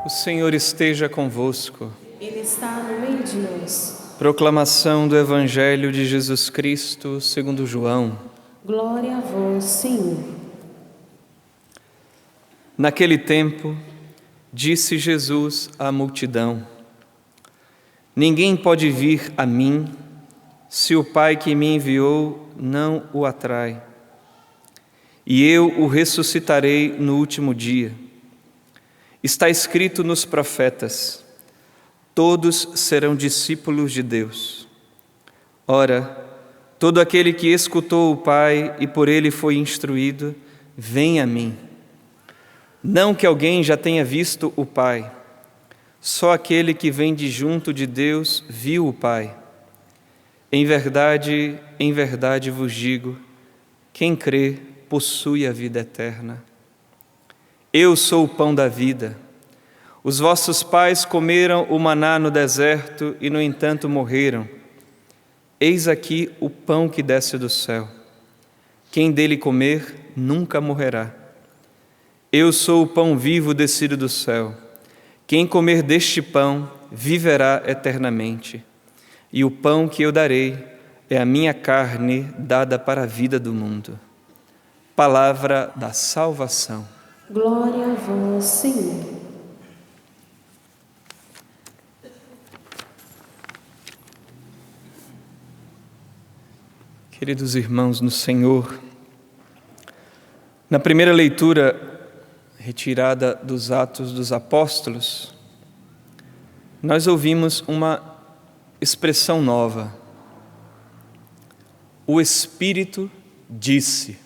O Senhor esteja convosco. Ele está no meio de nós. Proclamação do Evangelho de Jesus Cristo segundo João. Glória a vós, Senhor. Naquele tempo, disse Jesus à multidão: Ninguém pode vir a mim se o Pai que me enviou não o atrai. E eu o ressuscitarei no último dia. Está escrito nos profetas: todos serão discípulos de Deus. Ora, todo aquele que escutou o Pai e por ele foi instruído, vem a mim. Não que alguém já tenha visto o Pai, só aquele que vem de junto de Deus viu o Pai. Em verdade vos digo, quem crê possui a vida eterna. Eu sou o pão da vida. Os vossos pais comeram o maná no deserto e, no entanto, morreram. Eis aqui o pão que desce do céu. Quem dele comer nunca morrerá. Eu sou o pão vivo descido do céu. Quem comer deste pão viverá eternamente. E o pão que eu darei é a minha carne dada para a vida do mundo. Palavra da salvação. Glória a vós, Senhor. Queridos irmãos no Senhor, na primeira leitura retirada dos Atos dos Apóstolos, nós ouvimos uma expressão nova. O Espírito disse.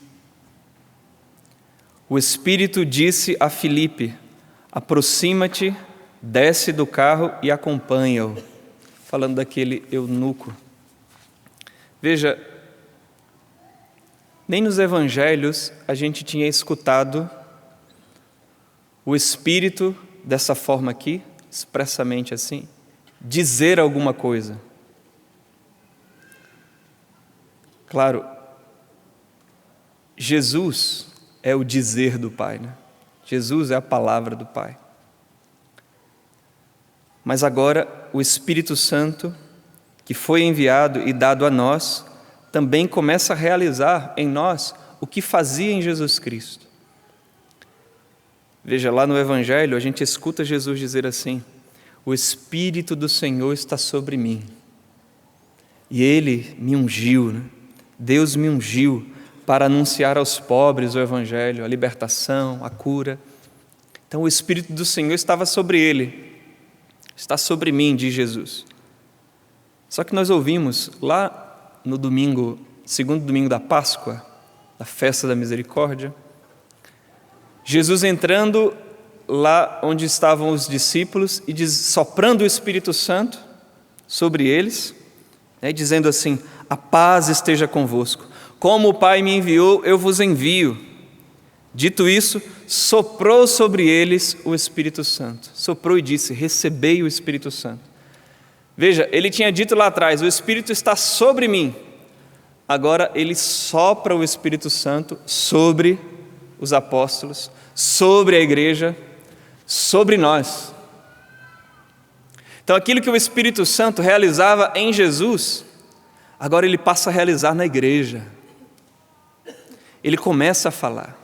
O Espírito disse a Filipe: aproxima-te, desce do carro e acompanha-o. Falando daquele eunuco. Veja, nem nos evangelhos a gente tinha escutado o Espírito dessa forma aqui, expressamente assim, dizer alguma coisa. Claro, Jesus é o dizer do Pai, né? Jesus é a palavra do Pai. Mas agora o Espírito Santo, que foi enviado e dado a nós, também começa a realizar em nós o que fazia em Jesus Cristo. Veja, lá no Evangelho a gente escuta Jesus dizer assim: o Espírito do Senhor está sobre mim. E Ele me ungiu, né? Deus me ungiu para anunciar aos pobres o Evangelho, a libertação, a cura. Então o Espírito do Senhor estava sobre ele, está sobre mim, diz Jesus. Só que nós ouvimos lá no domingo, segundo domingo da Páscoa, da festa da misericórdia, Jesus entrando lá onde estavam os discípulos e soprando o Espírito Santo sobre eles, né, dizendo assim: a paz esteja convosco. Como o Pai me enviou, eu vos envio. Dito isso, soprou sobre eles o Espírito Santo. Soprou e disse: recebei o Espírito Santo. Veja, ele tinha dito lá atrás: o Espírito está sobre mim. Agora ele sopra o Espírito Santo sobre os apóstolos, sobre a igreja, sobre nós. Então aquilo que o Espírito Santo realizava em Jesus, agora ele passa a realizar na igreja. Ele começa a falar.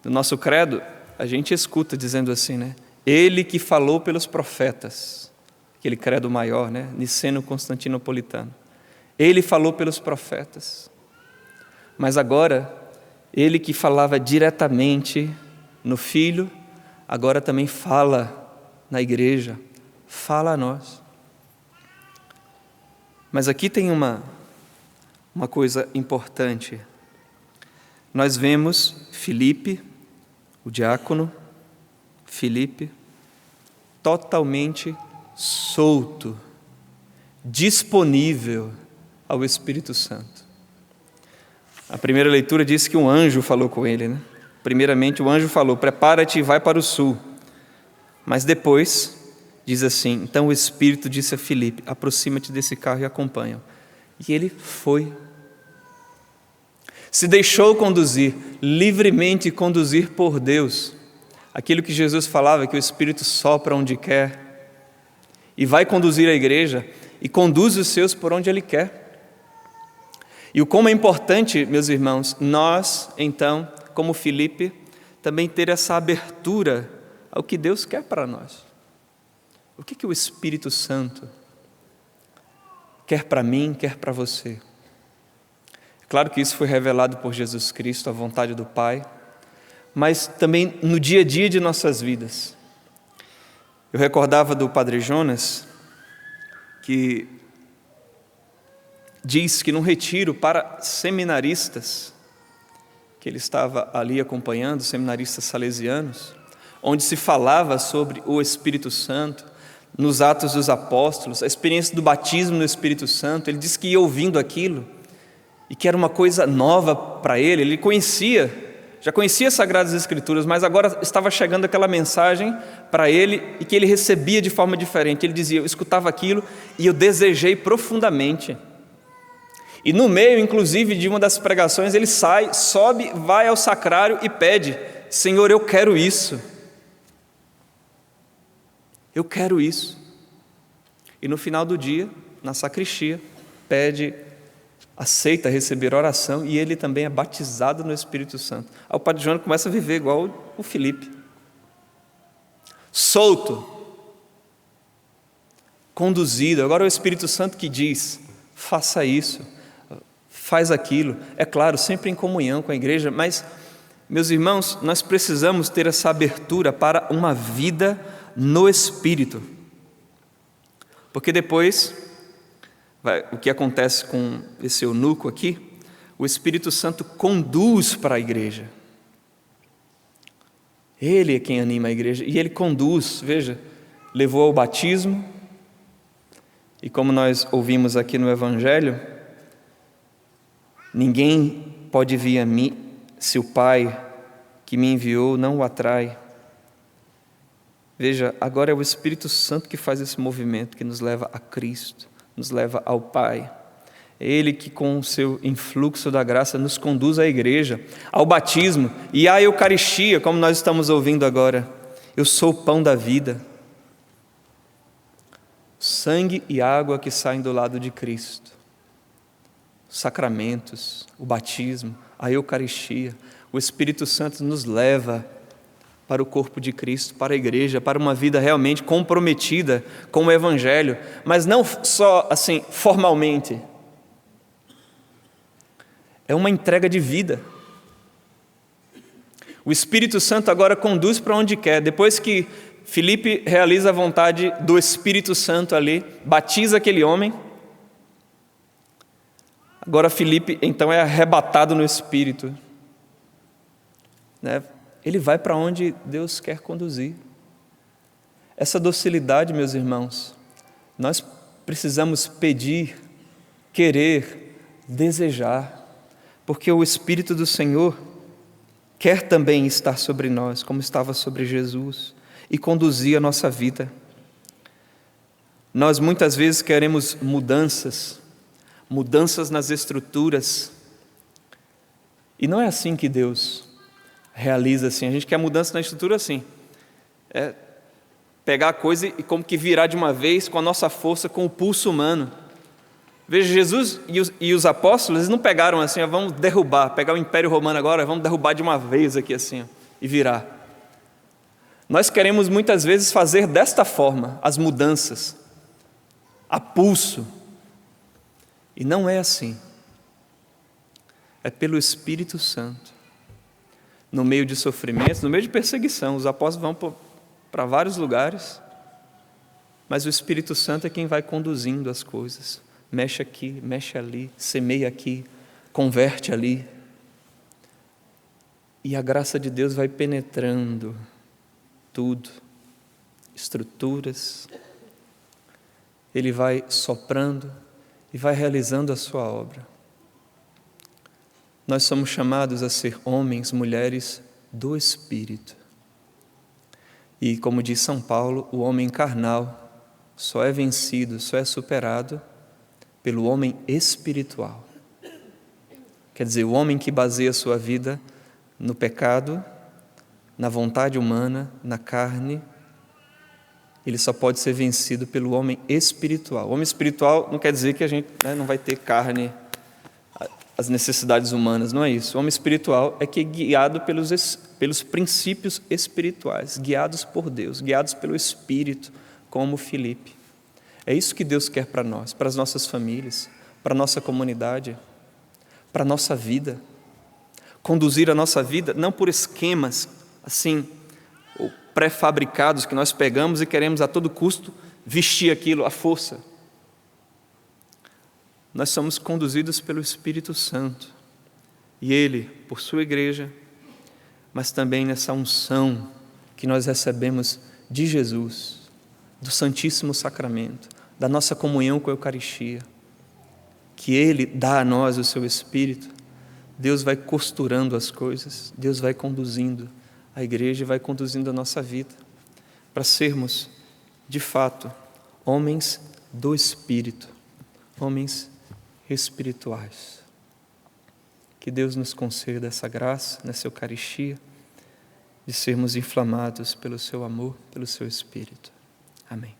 No nosso credo, a gente escuta dizendo assim, né? Ele que falou pelos profetas. Aquele credo maior, né? Niceno-constantinopolitano. Ele falou pelos profetas. Mas agora, ele que falava diretamente no Filho, agora também fala na igreja, fala a nós. Mas aqui tem uma coisa importante. Nós vemos Filipe, o diácono, Filipe, totalmente solto, disponível ao Espírito Santo. A primeira leitura diz que um anjo falou com ele, né? Primeiramente o anjo falou: prepara-te e vai para o sul. Mas depois diz assim: então o Espírito disse a Filipe: aproxima-te desse carro e acompanha-o. E ele foi. Se deixou conduzir, livremente conduzir por Deus, Aquilo que Jesus falava, que o Espírito sopra onde quer e vai conduzir a igreja e conduz os seus por onde Ele quer. E o como é importante, meus irmãos, nós, então, como Filipe, também ter essa abertura ao que Deus quer para nós. O que o Espírito Santo quer para mim, quer para você? Claro que isso foi revelado por Jesus Cristo, a vontade do Pai, mas também no dia a dia de nossas vidas. Eu recordava do Padre Jonas, que diz que num retiro para seminaristas, que ele estava ali acompanhando, seminaristas salesianos, onde se falava sobre o Espírito Santo, nos Atos dos Apóstolos, a experiência do batismo no Espírito Santo, ele disse que ia ouvindo aquilo, e que era uma coisa nova para ele, ele já conhecia as Sagradas Escrituras, mas agora estava chegando aquela mensagem para ele, e que ele recebia de forma diferente. Ele dizia: eu escutava aquilo, e eu desejei profundamente. E no meio, inclusive, de uma das pregações, ele sai, sobe, vai ao sacrário e pede: Senhor, eu quero isso. Eu quero isso. E no final do dia, na sacristia, aceita receber oração, e ele também é batizado no Espírito Santo. Aí o Padre João começa a viver igual o Filipe. Solto. Conduzido. Agora é o Espírito Santo que diz: faça isso, faz aquilo. É claro, sempre em comunhão com a igreja, mas, meus irmãos, nós precisamos ter essa abertura para uma vida no Espírito. Porque depois, o que acontece com esse eunuco aqui, o Espírito Santo conduz para a igreja. Ele é quem anima a igreja, e ele conduz, veja, levou ao batismo, e como nós ouvimos aqui no Evangelho, ninguém pode vir a mim se o Pai que me enviou não o atrai. Veja, agora é o Espírito Santo que faz esse movimento, que nos leva a Cristo, nos leva ao Pai. É Ele que, com o seu influxo da graça, nos conduz à igreja, ao batismo e à Eucaristia, como nós estamos ouvindo agora. Eu sou o pão da vida. Sangue e água que saem do lado de Cristo. Os sacramentos, o batismo, a Eucaristia. O Espírito Santo nos leva para o corpo de Cristo, para a igreja, para uma vida realmente comprometida com o Evangelho, mas não só assim, formalmente. É uma entrega de vida. O Espírito Santo agora conduz para onde quer. Depois que Filipe realiza a vontade do Espírito Santo ali, batiza aquele homem, agora Filipe então é arrebatado no Espírito, né? Ele vai para onde Deus quer conduzir. Essa docilidade, meus irmãos, nós precisamos pedir, querer, desejar, porque o Espírito do Senhor quer também estar sobre nós, como estava sobre Jesus, e conduzir a nossa vida. Nós muitas vezes queremos mudanças nas estruturas, e não é assim que Deus realiza assim. A gente quer mudança na estrutura assim, pegar a coisa e como que virar de uma vez com a nossa força, com o pulso humano. Veja, Jesus e os apóstolos, eles não pegaram assim: vamos derrubar, pegar o Império Romano agora, vamos derrubar de uma vez aqui assim, e virar. Nós queremos muitas vezes fazer desta forma as mudanças, a pulso, e não é assim. É pelo Espírito Santo. No meio de sofrimentos, no meio de perseguição, os apóstolos vão para vários lugares, mas o Espírito Santo é quem vai conduzindo as coisas. Mexe aqui, mexe ali, semeia aqui, converte ali. E a graça de Deus vai penetrando tudo, estruturas. Ele vai soprando e vai realizando a sua obra. Nós somos chamados a ser homens, mulheres do Espírito. E como diz São Paulo, o homem carnal só é vencido, só é superado pelo homem espiritual. Quer dizer, o homem que baseia a sua vida no pecado, na vontade humana, na carne, ele só pode ser vencido pelo homem espiritual. O homem espiritual não quer dizer que a gente não vai ter carne, as necessidades humanas, não é isso. O homem espiritual é que é guiado pelos princípios espirituais, guiados por Deus, guiados pelo Espírito, como Filipe. É isso que Deus quer para nós, para as nossas famílias, para a nossa comunidade, para a nossa vida. Conduzir a nossa vida não por esquemas assim, ou pré-fabricados que nós pegamos e queremos a todo custo vestir aquilo à força. Nós somos conduzidos pelo Espírito Santo, e Ele, por sua igreja, mas também nessa unção que nós recebemos de Jesus, do Santíssimo Sacramento, da nossa comunhão com a Eucaristia, que Ele dá a nós o seu Espírito. Deus vai costurando as coisas, Deus vai conduzindo a igreja e vai conduzindo a nossa vida, para sermos, de fato, homens do Espírito, homens espirituais. Que Deus nos conceda essa graça, nessa Eucaristia, de sermos inflamados pelo seu amor, pelo seu Espírito. Amém.